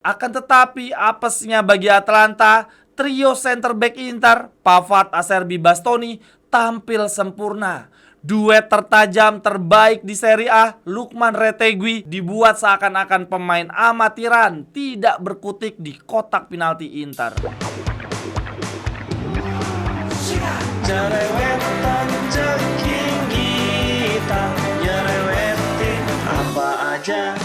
Akan tetapi apesnya bagi Atalanta, trio center back Inter, Pavard, Acerbi, Bastoni tampil sempurna. Duet tertajam terbaik di Serie A, Lukman Retegui, dibuat seakan-akan pemain amatiran tidak berkutik di kotak penalti Inter. Jerewetan ceking kita, nyerewetin apa aja.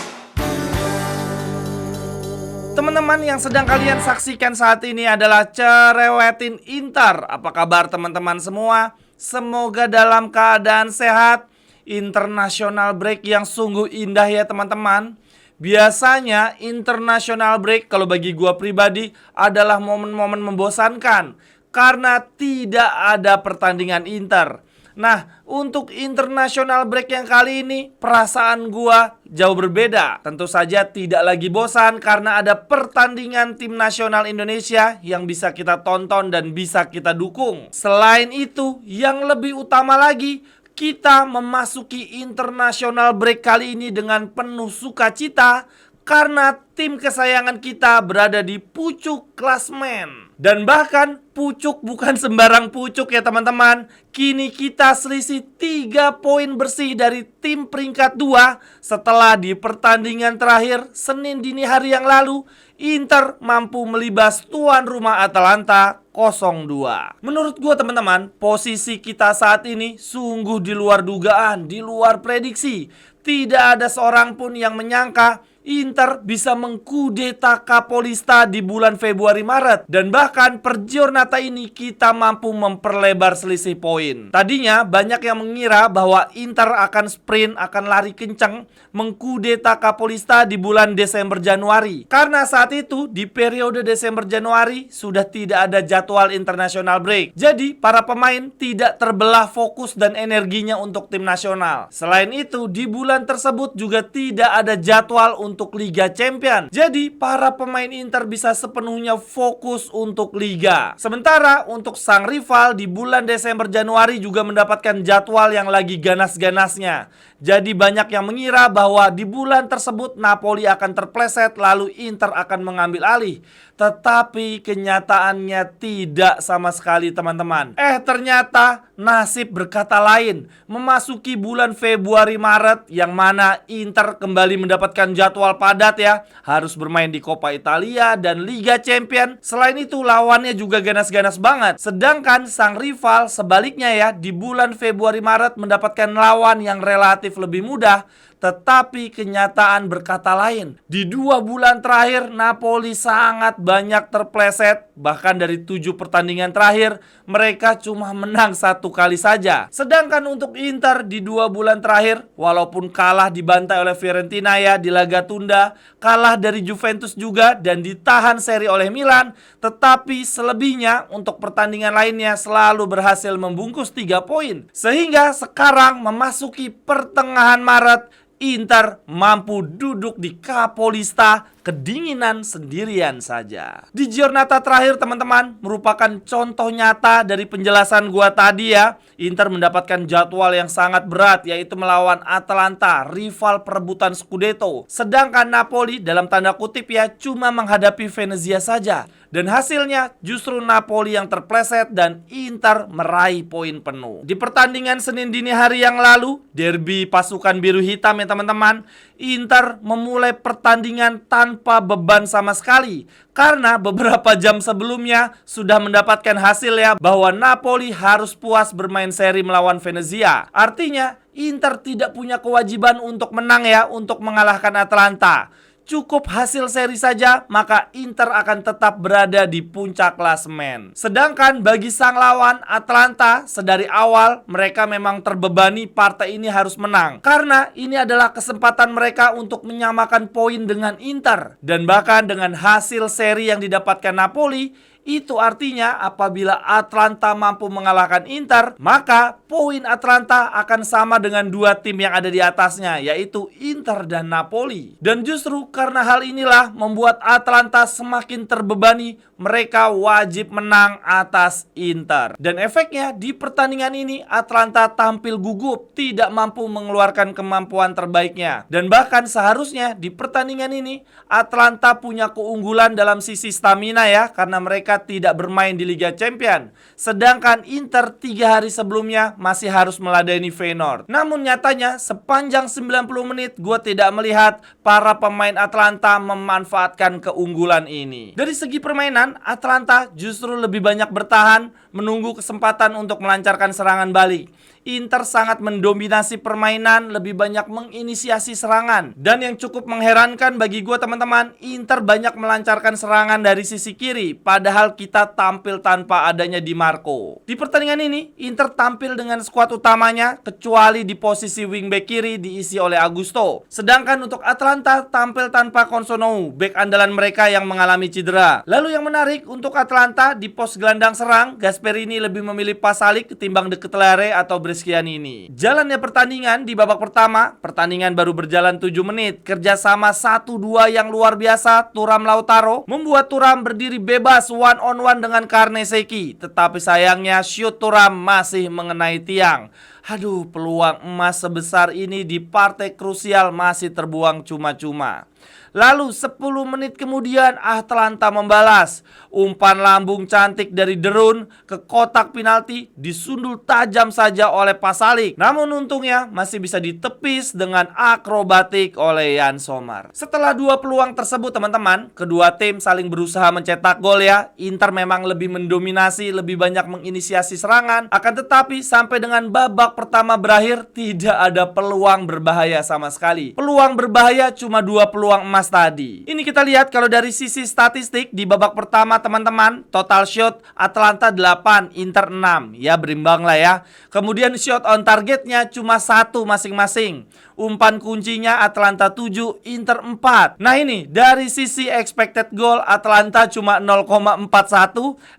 Teman-teman, yang sedang kalian saksikan saat ini adalah Cerewetin Inter. Apa kabar teman-teman semua? Semoga dalam keadaan sehat. International break yang sungguh indah ya teman-teman. Biasanya international break kalau bagi gua pribadi adalah momen-momen membosankan karena tidak ada pertandingan Inter. Nah, untuk international break yang kali ini, perasaan gua jauh berbeda. Tentu saja tidak lagi bosan karena ada pertandingan tim nasional Indonesia yang bisa kita tonton dan bisa kita dukung. Selain itu, yang lebih utama lagi, kita memasuki international break kali ini dengan penuh sukacita karena tim kesayangan kita berada di pucuk klasmen. Dan bahkan pucuk bukan sembarang pucuk ya teman-teman. Kini kita selisih 3 poin bersih dari tim peringkat 2 setelah di pertandingan terakhir Senin dini hari yang lalu Inter mampu melibas tuan rumah Atalanta 0-2. Menurut gua teman-teman, posisi kita saat ini sungguh di luar dugaan, di luar prediksi. Tidak ada seorang pun yang menyangka Inter bisa mengkudeta Kapolista di bulan Februari-Maret. Dan bahkan per giornata ini kita mampu memperlebar selisih poin. Tadinya banyak yang mengira bahwa Inter akan sprint, akan lari kencang mengkudeta Kapolista di bulan Desember-Januari. Karena saat itu di periode Desember-Januari sudah tidak ada jadwal international break. Jadi para pemain tidak terbelah fokus dan energinya untuk tim nasional. Selain itu di bulan tersebut juga tidak ada jadwal untuk Liga Champion. Jadi para pemain Inter bisa sepenuhnya fokus untuk Liga. Sementara untuk sang rival di bulan Desember Januari juga mendapatkan jadwal yang lagi ganas-ganasnya. Jadi banyak yang mengira bahwa di bulan tersebut Napoli akan terpleset lalu Inter akan mengambil alih. Tetapi kenyataannya tidak sama sekali teman-teman. Ternyata nasib berkata lain. Memasuki bulan Februari-Maret yang mana Inter kembali mendapatkan jadwal padat ya. Harus bermain di Coppa Italia dan Liga Champion. Selain itu lawannya juga ganas-ganas banget. Sedangkan sang rival sebaliknya ya, di bulan Februari-Maret mendapatkan lawan yang relatif lebih mudah. Tetapi kenyataan berkata lain. Di 2 bulan terakhir Napoli sangat banyak terpleset. Bahkan dari 7 pertandingan terakhir mereka cuma menang 1 kali saja. Sedangkan untuk Inter di 2 bulan terakhir, walaupun kalah dibantai oleh Fiorentina ya di laga tunda, kalah dari Juventus juga dan ditahan seri oleh Milan, tetapi selebihnya untuk pertandingan lainnya selalu berhasil membungkus 3 poin. Sehingga sekarang memasuki pertengahan Maret, Inter mampu duduk di Kapolista kedinginan sendirian saja. Di giornata terakhir teman-teman merupakan contoh nyata dari penjelasan gua tadi ya. Inter mendapatkan jadwal yang sangat berat yaitu melawan Atalanta, rival perebutan Scudetto. Sedangkan Napoli dalam tanda kutip ya cuma menghadapi Venezia saja. Dan hasilnya justru Napoli yang terpleset dan Inter meraih poin penuh. Di pertandingan Senin dini hari yang lalu, derby pasukan biru hitam ya teman-teman, Inter memulai pertandingan tanpa beban sama sekali. Karena beberapa jam sebelumnya sudah mendapatkan hasil ya bahwa Napoli harus puas bermain seri melawan Venezia. Artinya Inter tidak punya kewajiban untuk menang ya, untuk mengalahkan Atalanta. Cukup hasil seri saja, maka Inter akan tetap berada di puncak klasemen. Sedangkan bagi sang lawan Atalanta, sedari awal mereka memang terbebani partai ini harus menang. Karena ini adalah kesempatan mereka untuk menyamakan poin dengan Inter. Dan bahkan dengan hasil seri yang didapatkan Napoli, Itu artinya apabila Atlanta mampu mengalahkan Inter, maka poin Atlanta akan sama dengan dua tim yang ada di atasnya, yaitu Inter dan Napoli. Dan justru karena hal inilah membuat Atlanta semakin terbebani, mereka wajib menang atas Inter. Dan efeknya di pertandingan ini Atlanta tampil gugup, tidak mampu mengeluarkan kemampuan terbaiknya. Dan bahkan seharusnya di pertandingan ini Atlanta punya keunggulan dalam sisi stamina ya, karena mereka tidak bermain di Liga Champion. Sedangkan Inter 3 hari sebelumnya masih harus meladeni Feyenoord. Namun nyatanya sepanjang 90 menit gue tidak melihat para pemain Atlanta memanfaatkan keunggulan ini. Dari segi permainan, Atlanta justru lebih banyak bertahan, menunggu kesempatan untuk melancarkan serangan balik. Inter sangat mendominasi permainan, lebih banyak menginisiasi serangan. Dan yang cukup mengherankan bagi gue teman-teman, Inter banyak melancarkan serangan dari sisi kiri, padahal kita tampil tanpa adanya Di Marco. Di pertandingan ini, Inter tampil dengan skuad utamanya, kecuali di posisi wingback kiri diisi oleh Augusto. Sedangkan untuk Atlanta tampil tanpa Consonou, bek andalan mereka yang mengalami cedera. Lalu yang menarik untuk Atlanta, di pos gelandang serang, Gasperini lebih memilih Pasalic ketimbang De Ketelaere atau ini. Jalannya pertandingan di babak pertama, pertandingan baru berjalan 7 menit. Kerjasama 1-2 yang luar biasa Thuram Lautaro membuat Thuram berdiri bebas one on one dengan Karnesecki. Tetapi sayangnya shoot Thuram masih mengenai tiang. Aduh, peluang emas sebesar ini di partai krusial masih terbuang cuma-cuma. Lalu 10 menit kemudian Atlanta membalas. Umpan lambung cantik dari Derun ke kotak penalti disundul tajam saja oleh Pasalic. Namun untungnya masih bisa ditepis dengan akrobatik oleh Yann Sommer. Setelah dua peluang tersebut teman-teman, kedua tim saling berusaha mencetak gol ya. Inter memang lebih mendominasi, lebih banyak menginisiasi serangan. Akan tetapi sampai dengan babak pertama berakhir tidak ada peluang berbahaya sama sekali. Peluang berbahaya cuma 2 peluang emas tadi. Ini kita lihat kalau dari sisi statistik di babak pertama teman-teman, total shot Atlanta 8, Inter 6. Ya berimbang lah ya. Kemudian shot on targetnya cuma 1 masing-masing. Umpan kuncinya Atlanta 7, Inter 4. Nah ini dari sisi expected goal Atlanta cuma 0,41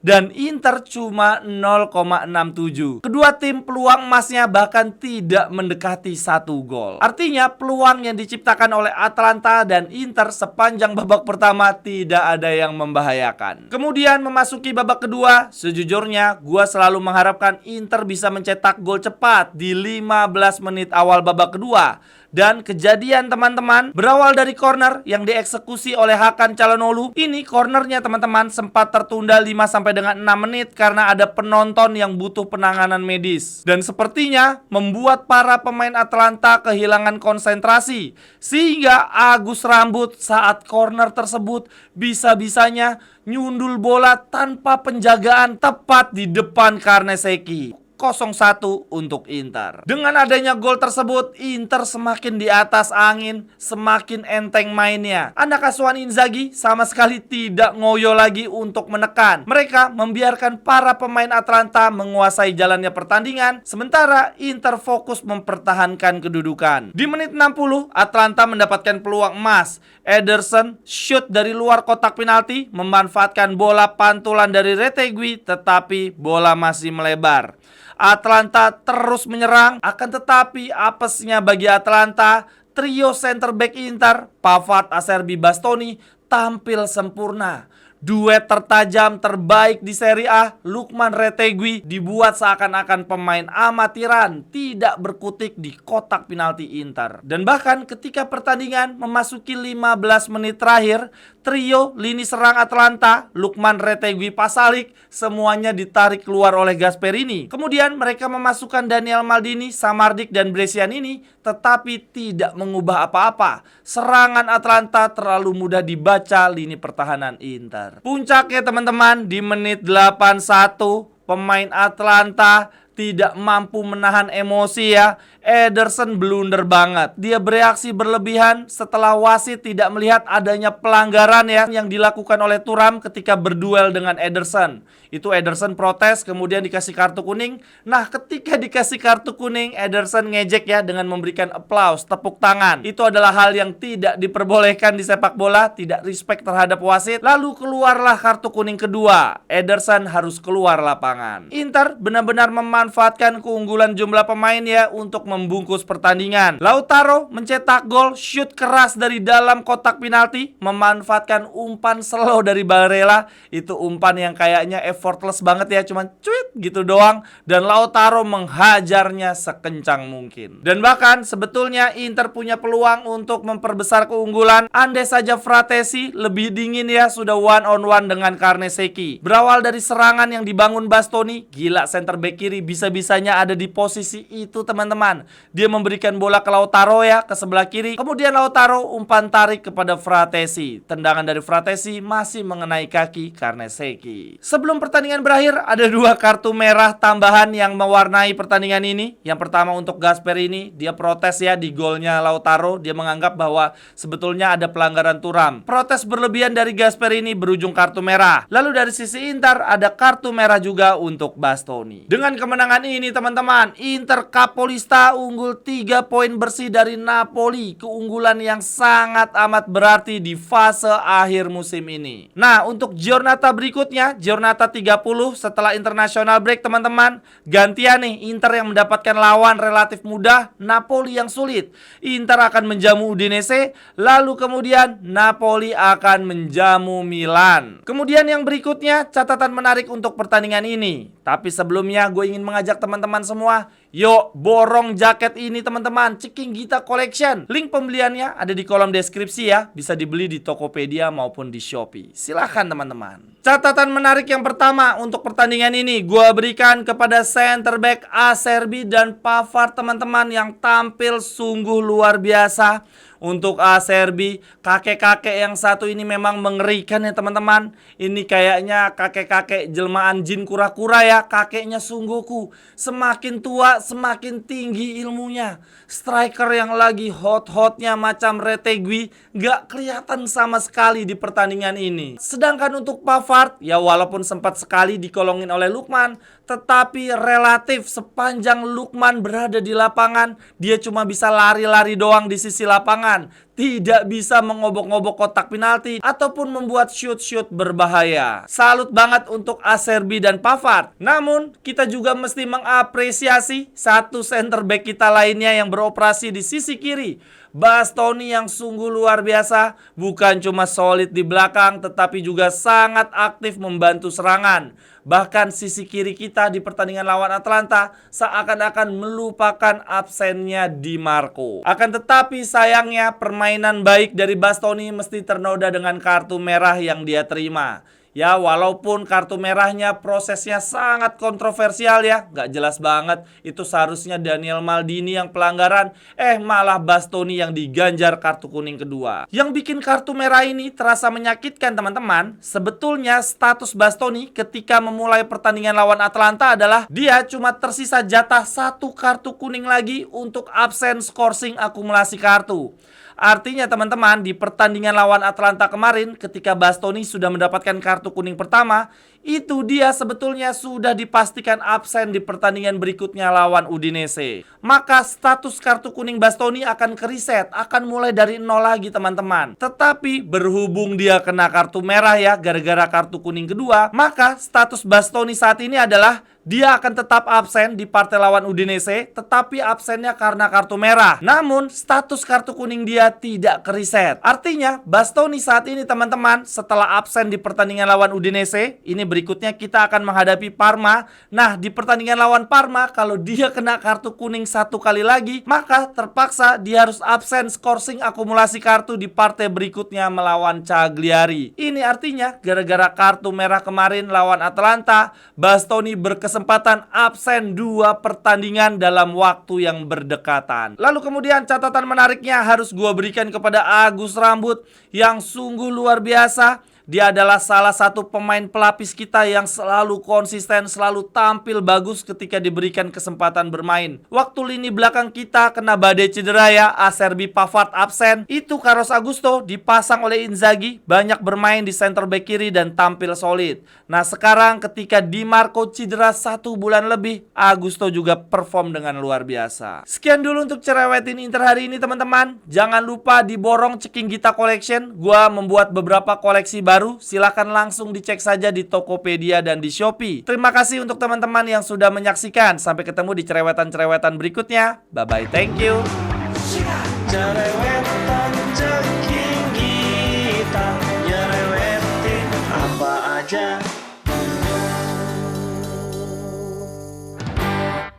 dan Inter cuma 0,67. Kedua tim peluang emasnya bahkan tidak mendekati 1 gol. Artinya peluang yang diciptakan oleh Atlanta dan Inter sepanjang babak pertama tidak ada yang membahayakan. Kemudian memasuki babak kedua, sejujurnya gua selalu mengharapkan Inter bisa mencetak gol cepat di 15 menit awal babak kedua. Dan kejadian teman-teman berawal dari corner yang dieksekusi oleh Hakan Calhanoglu. Ini cornernya teman-teman sempat tertunda 5 sampai dengan 6 menit karena ada penonton yang butuh penanganan medis. Dan sepertinya membuat para pemain Atlanta kehilangan konsentrasi sehingga Agus Rambut saat corner tersebut bisa-bisanya nyundul bola tanpa penjagaan tepat di depan Karnesecki. 0-1 untuk Inter. Dengan adanya gol tersebut, Inter semakin di atas angin, semakin enteng mainnya. Anak asuhan Inzaghi sama sekali tidak ngoyo lagi untuk menekan. Mereka membiarkan para pemain Atlanta menguasai jalannya pertandingan, sementara Inter fokus mempertahankan kedudukan. Di menit 60, Atlanta mendapatkan peluang emas. Ederson shoot dari luar kotak penalti, memanfaatkan bola pantulan dari Retegui, tetapi bola masih melebar. Atlanta terus menyerang, akan tetapi apesnya bagi Atlanta, trio center back Inter, Pavard, Acerbi, Bastoni tampil sempurna. Duet tertajam terbaik di Serie A, Lukman Retegui dibuat seakan-akan pemain amatiran, tidak berkutik di kotak penalti Inter. Dan bahkan ketika pertandingan memasuki 15 menit terakhir, trio lini serang Atlanta, Lukman, Retegui, Pasalic, semuanya ditarik keluar oleh Gasperini. Kemudian mereka memasukkan Daniel Maldini, Samardzic, dan Brescianini, tetapi tidak mengubah apa-apa. Serangan Atlanta terlalu mudah dibaca lini pertahanan Inter. Puncaknya teman-teman di menit 81, pemain Atlanta tidak mampu menahan emosi ya. Ederson blunder banget. Dia bereaksi berlebihan setelah wasit tidak melihat adanya pelanggaran ya yang dilakukan oleh Thuram ketika berduel dengan Ederson. Itu Ederson protes, kemudian dikasih kartu kuning. Nah, ketika dikasih kartu kuning, Ederson ngejek ya dengan memberikan aplaus, tepuk tangan. Itu adalah hal yang tidak diperbolehkan di sepak bola, tidak respect terhadap wasit. Lalu keluarlah kartu kuning kedua. Ederson harus keluar lapangan. Inter benar-benar memanfaatkan keunggulan jumlah pemain ya untuk membungkus pertandingan. Lautaro mencetak gol, shoot keras dari dalam kotak penalti, memanfaatkan umpan slow dari Barella. Itu umpan yang kayaknya effortless banget ya, cuman cuit gitu doang, dan Lautaro menghajarnya sekencang mungkin. Dan bahkan sebetulnya Inter punya peluang untuk memperbesar keunggulan andai saja Fratesi lebih dingin ya, sudah one on one dengan Karnesecki. Berawal dari serangan yang dibangun Bastoni, gila center back kiri bisa-bisanya ada di posisi itu teman-teman. Dia memberikan bola ke Lautaro ya, ke sebelah kiri. Kemudian Lautaro umpan tarik kepada Fratesi. Tendangan dari Fratesi masih mengenai kaki Karnesecki. Sebelum pertandingan berakhir, ada 2 kartu merah tambahan yang mewarnai pertandingan ini. Yang pertama untuk Gasperini, dia protes ya di golnya Lautaro. Dia menganggap bahwa sebetulnya ada pelanggaran Thuram. Protes berlebihan dari Gasperini berujung kartu merah. Lalu dari sisi Inter ada kartu merah juga untuk Bastoni. Dengan kemenangan ini teman-teman, Inter Capolista unggul 3 poin bersih dari Napoli. Keunggulan yang sangat amat berarti di fase akhir musim ini. Nah, untuk giornata berikutnya, giornata 30 setelah international break teman-teman, gantian nih Inter yang mendapatkan lawan relatif mudah, Napoli yang sulit. Inter akan menjamu Udinese, lalu kemudian Napoli akan menjamu Milan. Kemudian yang berikutnya, catatan menarik untuk pertandingan ini. Tapi sebelumnya gue ingin mengajak teman-teman semua, yuk borong jaket ini teman-teman, Ceking Gita Collection. Link pembeliannya ada di kolom deskripsi ya, bisa dibeli di Tokopedia maupun di Shopee. Silahkan teman-teman. Catatan menarik yang pertama untuk pertandingan ini gue berikan kepada center back Acerbi dan Pavard teman-teman, yang tampil sungguh luar biasa. Untuk Acerbi, kakek-kakek yang satu ini memang mengerikan ya teman-teman. Ini kayaknya kakek-kakek jelmaan jin kura-kura ya. Kakeknya Sunggoku, semakin tua semakin tinggi ilmunya. Striker yang lagi hot-hotnya macam Retegui gak kelihatan sama sekali di pertandingan ini. Sedangkan untuk Pavard, ya walaupun sempat sekali dikolongin oleh Lukman, tetapi relatif sepanjang Lukman berada di lapangan, dia cuma bisa lari-lari doang di sisi lapangan, tidak bisa mengobok-ngobok kotak penalti ataupun membuat shoot-shoot berbahaya. Salut banget untuk Acerbi dan Pavard. Namun kita juga mesti mengapresiasi satu center back kita lainnya yang beroperasi di sisi kiri, Bastoni, yang sungguh luar biasa. Bukan cuma solid di belakang, tetapi juga sangat aktif membantu serangan. Bahkan sisi kiri kita di pertandingan lawan Atalanta seakan-akan melupakan absennya Di Marco. Akan tetapi sayangnya permainan baik dari Bastoni mesti ternoda dengan kartu merah yang dia terima. Ya walaupun kartu merahnya prosesnya sangat kontroversial ya, gak jelas banget. Itu seharusnya Daniel Maldini yang pelanggaran, malah Bastoni yang diganjar kartu kuning kedua. Yang bikin kartu merah ini terasa menyakitkan teman-teman, sebetulnya status Bastoni ketika memulai pertandingan lawan Atalanta adalah dia cuma tersisa jatah 1 kartu kuning lagi untuk absen skorsing akumulasi kartu. Artinya teman-teman, di pertandingan lawan Atalanta kemarin ketika Bastoni sudah mendapatkan kartu kuning pertama, itu dia sebetulnya sudah dipastikan absen di pertandingan berikutnya lawan Udinese. Maka status kartu kuning Bastoni akan kereset, akan mulai dari nol lagi teman-teman. Tetapi berhubung dia kena kartu merah ya, gara-gara kartu kuning kedua, maka status Bastoni saat ini adalah dia akan tetap absen di partai lawan Udinese, tetapi absennya karena kartu merah. Namun status kartu kuning dia tidak kereset. Artinya Bastoni saat ini teman-teman, setelah absen di pertandingan lawan Udinese, ini berikutnya kita akan menghadapi Parma. Nah, di pertandingan lawan Parma, kalau dia kena kartu kuning 1 kali lagi, maka terpaksa dia harus absen skorsing akumulasi kartu di partai berikutnya melawan Cagliari. Ini artinya gara-gara kartu merah kemarin lawan Atalanta, Bastoni berkesempatan absen 2 pertandingan dalam waktu yang berdekatan. Lalu kemudian catatan menariknya harus gua berikan kepada Agus Rambut yang sungguh luar biasa. Dia adalah salah satu pemain pelapis kita yang selalu konsisten, selalu tampil bagus ketika diberikan kesempatan bermain. Waktu lini belakang kita kena badai cedera ya, Acerbi Pavard absen, itu Carlos Augusto dipasang oleh Inzaghi, banyak bermain di center back kiri dan tampil solid. Nah sekarang ketika Di Marco cedera 1 bulan lebih, Augusto juga perform dengan luar biasa. Sekian dulu untuk cerewetin Inter hari ini teman-teman. Jangan lupa diborong Ceking Gita Collection. Gua membuat beberapa koleksi baru, silahkan langsung dicek saja di Tokopedia dan di Shopee. Terima kasih untuk teman-teman yang sudah menyaksikan. Sampai ketemu di cerewetan-cerewetan berikutnya. Bye-bye, thank you. Cerewetan Ceking Gita, nyerewetin apa aja.